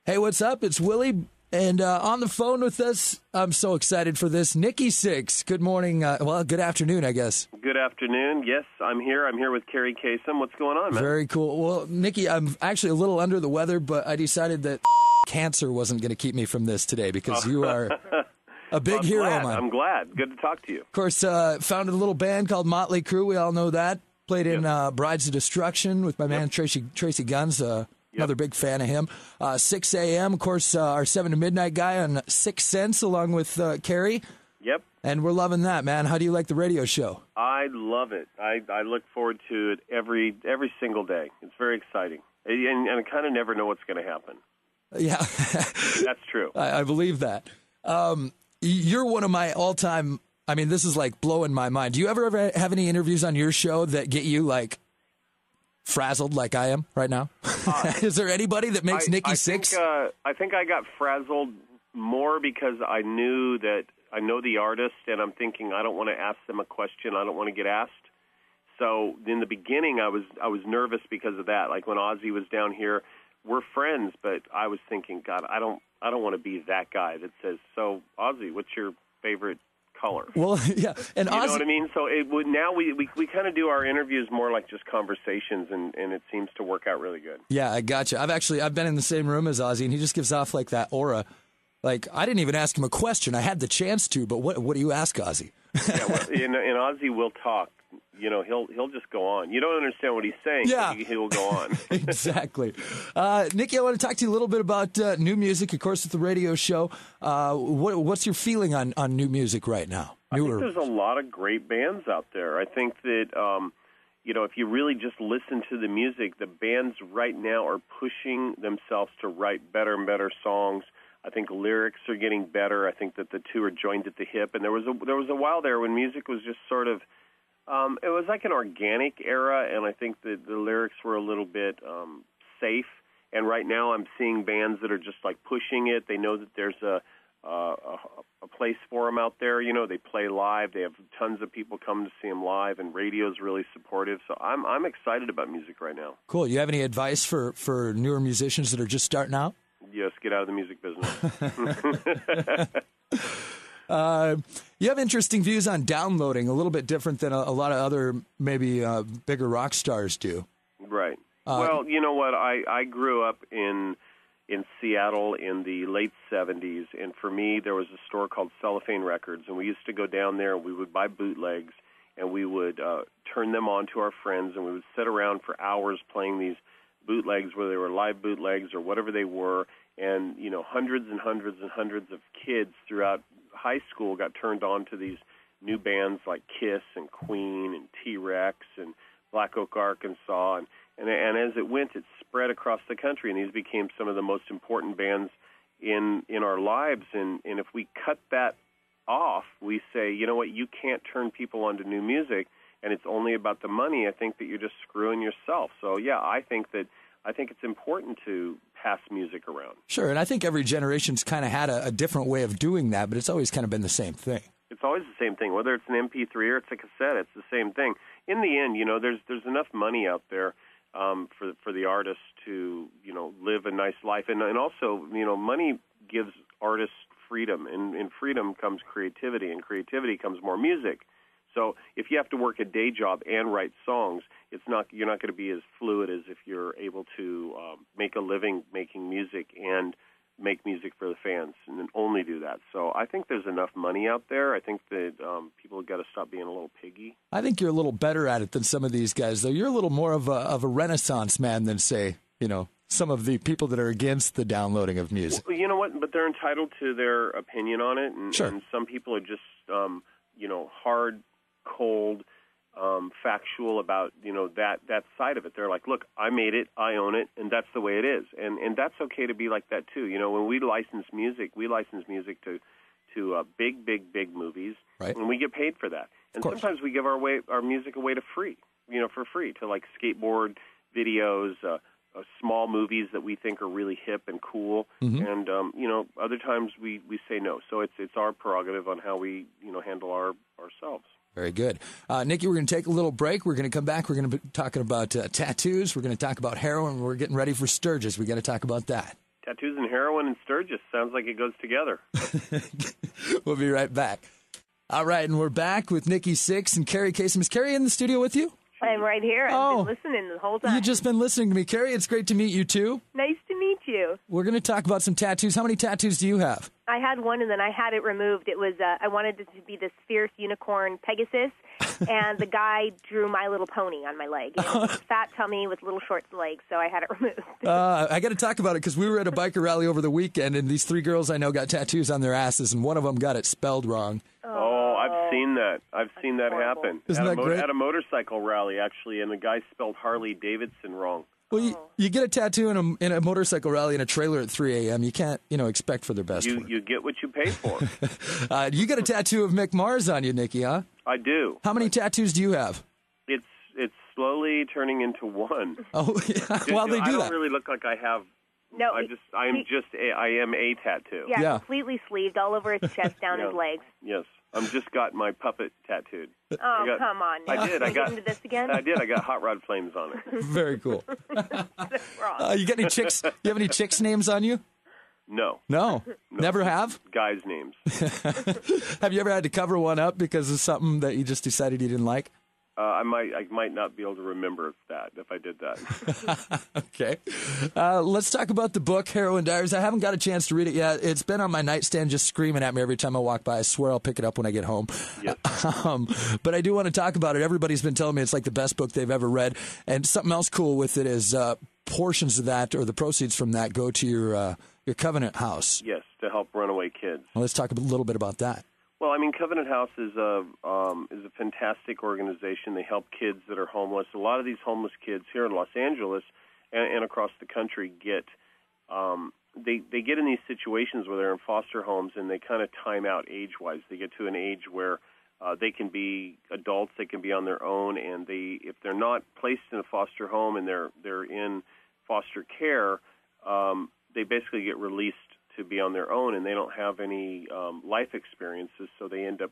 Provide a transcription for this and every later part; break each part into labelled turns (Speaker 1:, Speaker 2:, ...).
Speaker 1: Hey, what's up? It's Willy, and on the phone with us, I'm so excited for this, Nikki Sixx. Good morning. Good afternoon, I guess.
Speaker 2: Good afternoon. Yes, I'm here. I'm here with Kerri Kasem. What's going on, man?
Speaker 1: Very cool. Well, Nikki, I'm actually a little under the weather, but I decided that cancer wasn't going to keep me from this today because you are a big hero of mine.
Speaker 2: I'm glad. Good to talk to you.
Speaker 1: Of course, founded a little band called Mötley Crüe. We all know that. Played in Brides of Destruction with my man Tracy Guns. Another big fan of him. 6 a.m., of course, our 7 to midnight guy on 6 Cents along with Kerri.
Speaker 2: Yep.
Speaker 1: And we're loving that, man. How do you like the radio show?
Speaker 2: I love it. I look forward to it every single day. It's very exciting. And I kind of never know what's going to happen.
Speaker 1: Yeah.
Speaker 2: That's true.
Speaker 1: I believe that. You're one of my all-time, I mean, this is like blowing my mind. Do you ever have any interviews on your show that get you like frazzled like I am right now? Is there anybody that makes Nikki Sixx?
Speaker 2: I think I got frazzled more because I know the artist, and I'm thinking I don't want to ask them a question I don't want to get asked. So in the beginning, I was nervous because of that. Like when Ozzy was down here, we're friends, but I was thinking, God, I don't want to be that guy that says, "So Ozzy, what's your favorite color?"
Speaker 1: Well, yeah, and
Speaker 2: you know what I mean. So now we kind of do our interviews more like just conversations, and it seems to work out really good.
Speaker 1: Yeah, I gotcha. I've been in the same room as Ozzy, and he just gives off like that aura. Like I didn't even ask him a question. I had the chance to, but what do you ask Ozzy?
Speaker 2: Yeah, well, and Ozzy will talk. You know, he'll just go on. You don't understand what he's saying,
Speaker 1: yeah.
Speaker 2: But he will go on.
Speaker 1: Exactly. Nikki, I want to talk to you a little bit about new music, of course, with the radio show. What's your feeling on new music right now?
Speaker 2: I think there's a lot of great bands out there. I think that, if you really just listen to the music, the bands right now are pushing themselves to write better and better songs. I think lyrics are getting better. I think that the two are joined at the hip. And there was a while there when music was just sort of, it was like an organic era, and I think that the lyrics were a little bit safe. And right now I'm seeing bands that are just like pushing it. They know that there's a place for them out there. You know, they play live. They have tons of people come to see them live, and radio's really supportive. So I'm excited about music right now.
Speaker 1: Cool. You have any advice for newer musicians that are just starting out?
Speaker 2: Yes, get out of the music business.
Speaker 1: You have interesting views on downloading, a little bit different than a lot of other maybe bigger rock stars do.
Speaker 2: Right. Well, you know what? I grew up in Seattle in the late 70s, and for me, there was a store called Cellophane Records, and we used to go down there, and we would buy bootlegs, and we would turn them on to our friends, and we would sit around for hours playing these bootlegs, whether they were live bootlegs or whatever they were, and, hundreds and hundreds and hundreds of kids throughout high school got turned on to these new bands like Kiss and Queen and T-Rex and Black Oak, Arkansas, and as it went, it spread across the country, and these became some of the most important bands in our lives. And if we cut that off, we say, you know what, you can't turn people on to new music, and it's only about the money. I think that you're just screwing yourself. So yeah, I think it's important to pass music around.
Speaker 1: Sure, and I think every generation's kind of had a different way of doing that, but it's always kind of been the same thing.
Speaker 2: It's always the same thing, whether it's an MP3 or it's a cassette. It's the same thing. In the end, there's enough money out there for the artist to live a nice life, and also money gives artists freedom, and in freedom comes creativity, and creativity comes more music. So if you have to work a day job and write songs, you're not going to be as fluid as if you're able to make a living making music and make music for the fans, and then only do that. So I think there's enough money out there. I think that people have got to stop being a little piggy.
Speaker 1: I think you're a little better at it than some of these guys, though. You're a little more of a Renaissance man than, say, some of the people that are against the downloading of music.
Speaker 2: Well, you know what? But they're entitled to their opinion on it, and,
Speaker 1: sure.
Speaker 2: And some people are just, hard, cold, factual about that side of it. They're like, look, I made it, I own it, and that's the way it is, and that's okay to be like that too. When we license music to big movies,
Speaker 1: right?
Speaker 2: And we get paid for that. And sometimes we give our music away for free to like skateboard videos, small movies that we think are really hip and cool, and other times we say no. So it's our prerogative on how we handle ourselves.
Speaker 1: Very good. Nikki, we're going to take a little break. We're going to come back. We're going to be talking about tattoos. We're going to talk about heroin. We're getting ready for Sturgis. We got to talk about that.
Speaker 2: Tattoos and heroin and Sturgis. Sounds like it goes together.
Speaker 1: We'll be right back. All right, and we're back with Nikki Sixx and Kerri Kasem. Is Kerri in the studio with you?
Speaker 3: I'm right here. I've been listening the whole time.
Speaker 1: You've just been listening to me. Kerri, it's great to meet you, too.
Speaker 3: Nice to meet you.
Speaker 1: We're going to talk about some tattoos. How many tattoos do you have?
Speaker 3: I had one, and then I had it removed. It was I wanted it to be this fierce unicorn Pegasus, and the guy drew My Little Pony on my leg. It was a fat tummy with little short legs, so I had it removed.
Speaker 1: I got to talk about it because we were at a biker rally over the weekend, and these 3 girls I know got tattoos on their asses, and one of them got it spelled wrong.
Speaker 2: Oh, I've seen that. I've seen that
Speaker 3: horrible.
Speaker 2: happen.
Speaker 1: Isn't that great?
Speaker 2: At a motorcycle rally, actually, and the guy spelled Harley Davidson wrong.
Speaker 1: Well, you get a tattoo in a motorcycle rally in a trailer at 3 a.m. You can't, expect for their best work.
Speaker 2: You get what you pay for.
Speaker 1: You got a tattoo of Mick Mars on you, Nikki, huh?
Speaker 2: I do.
Speaker 1: How many tattoos do you have?
Speaker 2: It's slowly turning into one.
Speaker 1: Oh, yeah. Well, they do
Speaker 2: I
Speaker 1: that.
Speaker 2: don't really look like I have.
Speaker 3: No,
Speaker 2: I am a tattoo.
Speaker 3: Yeah, completely sleeved all over his chest, down his legs.
Speaker 2: Yes, I'm just got my puppet tattooed.
Speaker 3: Oh, come on! Now.
Speaker 2: I did. I got
Speaker 3: into this again.
Speaker 2: I did. I got hot rod flames on it.
Speaker 1: Very cool.
Speaker 3: Wrong.
Speaker 1: You got any chicks? You have any chicks' names on you?
Speaker 2: No.
Speaker 1: Never have?
Speaker 2: Guys' names.
Speaker 1: Have you ever had to cover one up because of something that you just decided you didn't like?
Speaker 2: I might not be able to remember that if I did that.
Speaker 1: Okay. Let's talk about the book, Heroin Diaries. I haven't got a chance to read it yet. It's been on my nightstand just screaming at me every time I walk by. I swear I'll pick it up when I get home.
Speaker 2: Yes.
Speaker 1: But I do want to talk about it. Everybody's been telling me it's like the best book they've ever read. And something else cool with it is portions of that or the proceeds from that go to your Covenant House.
Speaker 2: Yes, to help runaway kids.
Speaker 1: Well, let's talk a little bit about that.
Speaker 2: Well, I mean, Covenant House is a fantastic organization. They help kids that are homeless. A lot of these homeless kids here in Los Angeles and across the country get they get in these situations where they're in foster homes and they kind of time out age-wise. They get to an age where they can be adults, they can be on their own, and if they're not placed in a foster home and they're in foster care, they basically get released to be on their own, and they don't have any life experiences, so they end up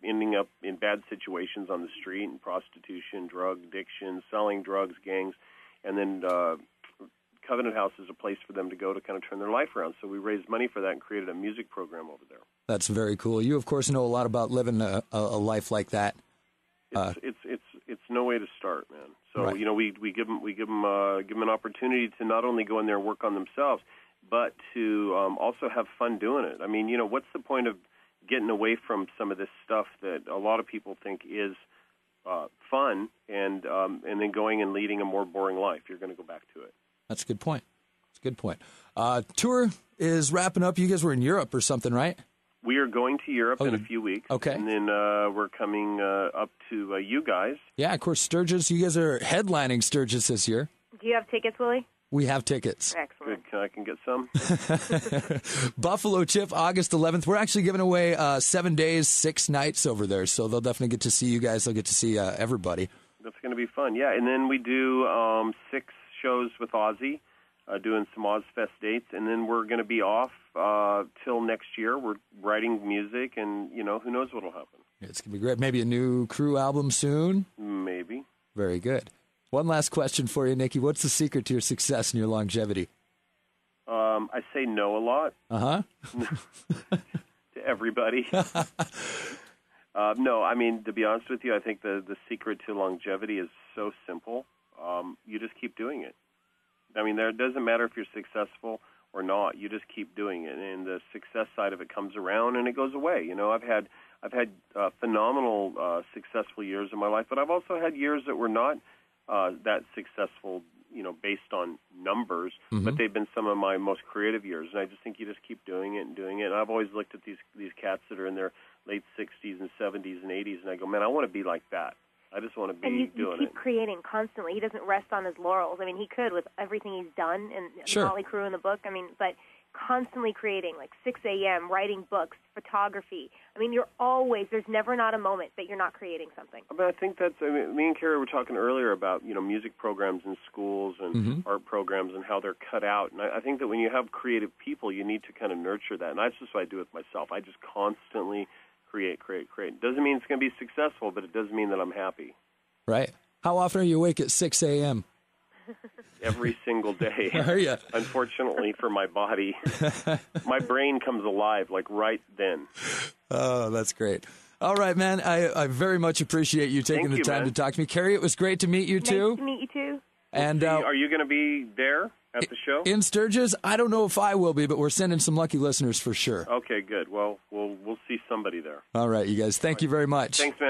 Speaker 2: ending up in bad situations on the street, and prostitution, drug addiction, selling drugs, gangs, and then Covenant House is a place for them to go to kind of turn their life around. So we raised money for that and created a music program over there.
Speaker 1: That's very cool. You, of course, know a lot about living a life like that.
Speaker 2: It's no way to start, man. So
Speaker 1: right.
Speaker 2: We give them an opportunity to not only go in there and work on themselves, but to also have fun doing it. I mean, what's the point of getting away from some of this stuff that a lot of people think is fun, and then going and leading a more boring life? You're going to go back to it.
Speaker 1: That's a good point. Tour is wrapping up. You guys were in Europe or something, right?
Speaker 2: We are going to Europe in a few weeks.
Speaker 1: Okay.
Speaker 2: And then we're coming up to you guys. Yeah,
Speaker 1: of course, Sturgis. You guys are headlining Sturgis this year.
Speaker 3: Do you have tickets, Willie?
Speaker 1: We have tickets.
Speaker 3: Excellent.
Speaker 2: Good. I can get some.
Speaker 1: Buffalo Chip, August 11th. We're actually giving away 7 days, 6 nights over there, so they'll definitely get to see you guys. They'll get to see everybody.
Speaker 2: That's going to be fun, yeah. And then we do 6 shows with Ozzy, doing some Ozfest dates, and then we're going to be off till next year. We're writing music, and, who knows what will happen.
Speaker 1: It's going to be great. Maybe a new Crüe album soon?
Speaker 2: Maybe.
Speaker 1: Very good. One last question for you, Nikki. What's the secret to your success and your longevity?
Speaker 2: I say no a lot.
Speaker 1: Uh-huh.
Speaker 2: To everybody. No, I mean, to be honest with you, I think the secret to longevity is so simple. You just keep doing it. I mean, it doesn't matter if you're successful or not. You just keep doing it, and the success side of it comes around and it goes away. I've had phenomenal successful years in my life, but I've also had years that were not that successful, based on numbers, but they've been some of my most creative years. And I just think you just keep doing it and doing it. And I've always looked at these cats that are in their late 60s and 70s and 80s, and I go, man, I want to be like that. I just want to be doing it.
Speaker 3: And you keep creating constantly. He doesn't rest on his laurels. I mean, he could with everything he's done, and Mötley Crüe in the book. I mean, but constantly creating, like 6 a.m., writing books, photography. I mean, there's never not a moment that you're not creating something.
Speaker 2: But I think me and Kerri were talking earlier about, music programs in schools and art programs and how they're cut out. And I think that when you have creative people, you need to kind of nurture that. And that's just what I do with myself. I just constantly create. Doesn't mean it's going to be successful, but it does mean that I'm happy.
Speaker 1: Right. How often are you awake at 6 a.m.?
Speaker 2: every single day.
Speaker 1: Are you?
Speaker 2: Unfortunately for my body, my brain comes alive like right then.
Speaker 1: Oh, that's great. All right, man. I very much appreciate you taking the time to talk to me. Kerri, it was great to meet you, too.
Speaker 3: Nice to meet you, too.
Speaker 2: And are you going to be there at the show?
Speaker 1: In Sturgis? I don't know if I will be, but we're sending some lucky listeners for sure.
Speaker 2: Okay, good. Well, we'll see somebody there.
Speaker 1: All right, you guys. Thank you very much.
Speaker 2: Thanks, man.